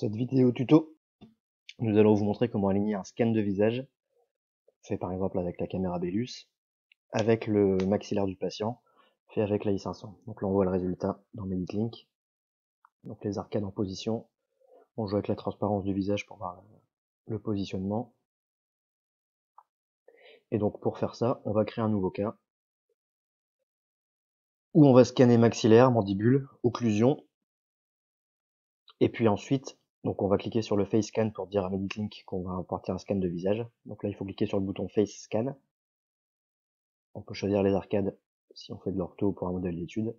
cette vidéo tuto, nous allons vous montrer comment aligner un scan de visage, fait par exemple avec la caméra Bellus, avec le maxillaire du patient, fait avec la i500. Donc là on voit le résultat dans MeditLink. Donc les arcades en position, on joue avec la transparence du visage pour voir le positionnement. Et donc pour faire ça, on va créer un nouveau cas, où on va scanner maxillaire, mandibule, occlusion, et puis ensuite, donc on va cliquer sur le Face Scan pour dire à MeditLink qu'on va apporter un scan de visage. Donc là il faut cliquer sur le bouton Face Scan. On peut choisir les arcades si on fait de l'ortho pour un modèle d'étude.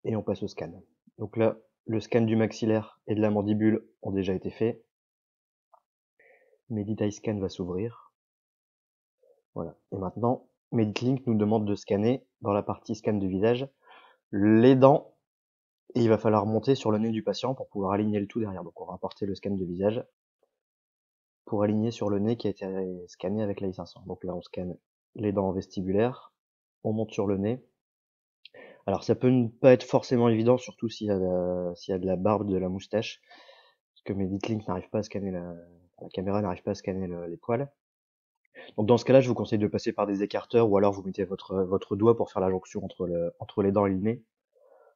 Et on passe au scan. Donc là, le scan du maxillaire et de la mandibule ont déjà été faits. Medit Scan va s'ouvrir. Voilà. Et maintenant, MeditLink nous demande de scanner, dans la partie scan du visage, les dents. Et il va falloir monter sur le nez du patient pour pouvoir aligner le tout derrière. Donc on va importer le scan de visage pour aligner sur le nez qui a été scanné avec la i500. Donc là, on scanne les dents vestibulaires. On monte sur le nez. Alors ça peut ne pas être forcément évident, surtout s'il y a de la barbe, de la moustache, parce que MeditLink n'arrive pas à scanner la caméra n'arrive pas à scanner les poils. Donc dans ce cas-là, je vous conseille de passer par des écarteurs, ou alors vous mettez votre doigt pour faire la jonction entre les dents et le nez.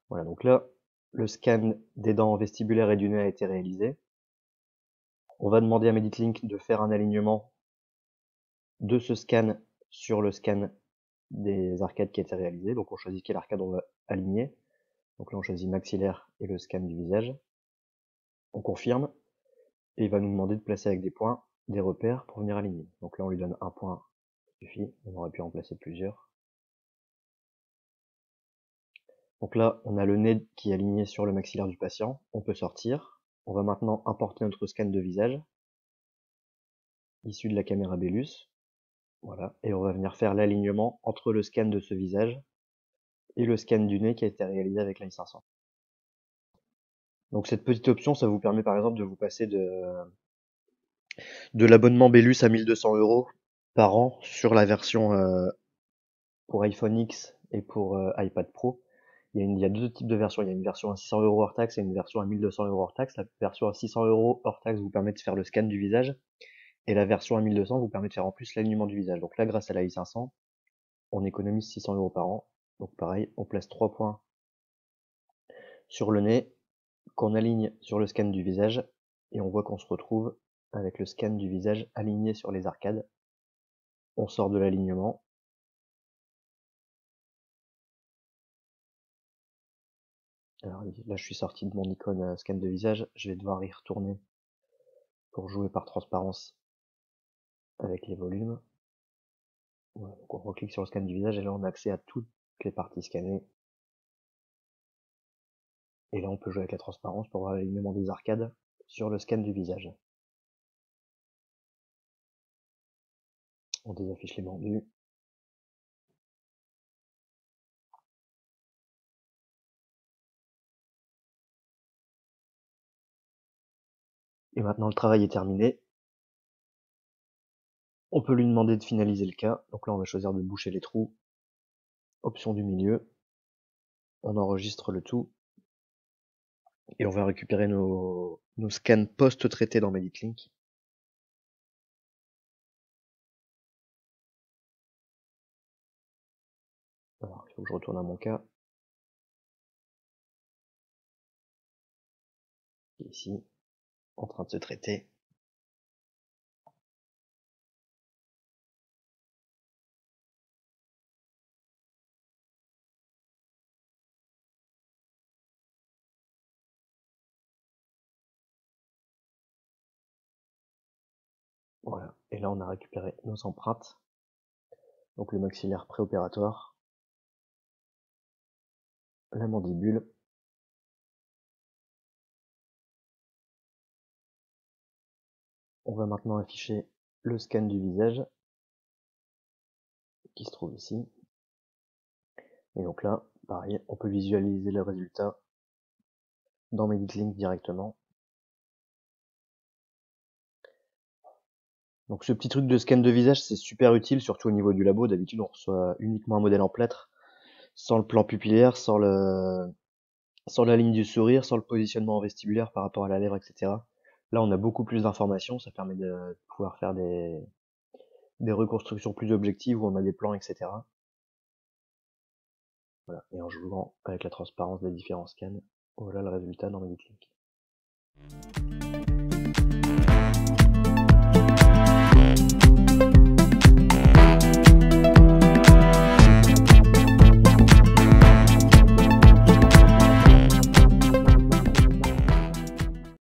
Voilà, donc là, le scan des dents vestibulaires et du nez a été réalisé. On va demander à MeditLink de faire un alignement de ce scan sur le scan des arcades qui a été réalisé. Donc on choisit quelle arcade on va aligner. Donc là, on choisit maxillaire et le scan du visage. On confirme. Et il va nous demander de placer avec des points, des repères pour venir aligner. Donc là, on lui donne un point, ça suffit. On aurait pu en placer plusieurs. Donc là, on a le nez qui est aligné sur le maxillaire du patient. On peut sortir. On va maintenant importer notre scan de visage, issu de la caméra Bellus. Voilà. Et on va venir faire l'alignement entre le scan de ce visage et le scan du nez qui a été réalisé avec la i500. Donc cette petite option, ça vous permet par exemple de vous passer de l'abonnement Bellus à 1200 € par an sur la version pour iPhone X et pour iPad Pro. Il y a deux types de versions. Il y a une version à 600 € hors taxe et une version à 1200 € hors taxe. La version à 600 € hors taxe vous permet de faire le scan du visage et la version à 1200 vous permet de faire en plus l'alignement du visage. Donc là, grâce à la i500, on économise 600 € par an. Donc pareil, on place 3 points sur le nez qu'on aligne sur le scan du visage et on voit qu'on se retrouve avec le scan du visage aligné sur les arcades. On sort de l'alignement. Alors là, je suis sorti de mon icône scan de visage. Je vais devoir y retourner pour jouer par transparence avec les volumes. Voilà, donc on reclique sur le scan du visage et là on a accès à toutes les parties scannées. Et là on peut jouer avec la transparence pour voir l'alignement des arcades sur le scan du visage. On désaffiche les bandus. Et maintenant le travail est terminé. On peut lui demander de finaliser le cas. Donc là on va choisir de boucher les trous. Option du milieu. On enregistre le tout. Et on va récupérer nos scans post-traités dans MeditLink. Alors, il faut que je retourne à mon cas. Ici, en train de se traiter. Voilà. Et là, on a récupéré nos empreintes. Donc le maxillaire préopératoire, la mandibule, on va maintenant afficher le scan du visage qui se trouve ici. Et donc là, pareil, on peut visualiser le résultat dans MeditLink directement. Donc ce petit truc de scan de visage, c'est super utile, surtout au niveau du labo. D'habitude, on reçoit uniquement un modèle en plâtre, sans le plan pupillaire, sans sur la ligne du sourire, sur le positionnement vestibulaire par rapport à la lèvre, etc. Là, on a beaucoup plus d'informations, ça permet de pouvoir faire des reconstructions plus objectives où on a des plans, etc. Voilà. Et en jouant avec la transparence des différents scans, voilà le résultat dans Mediclinic.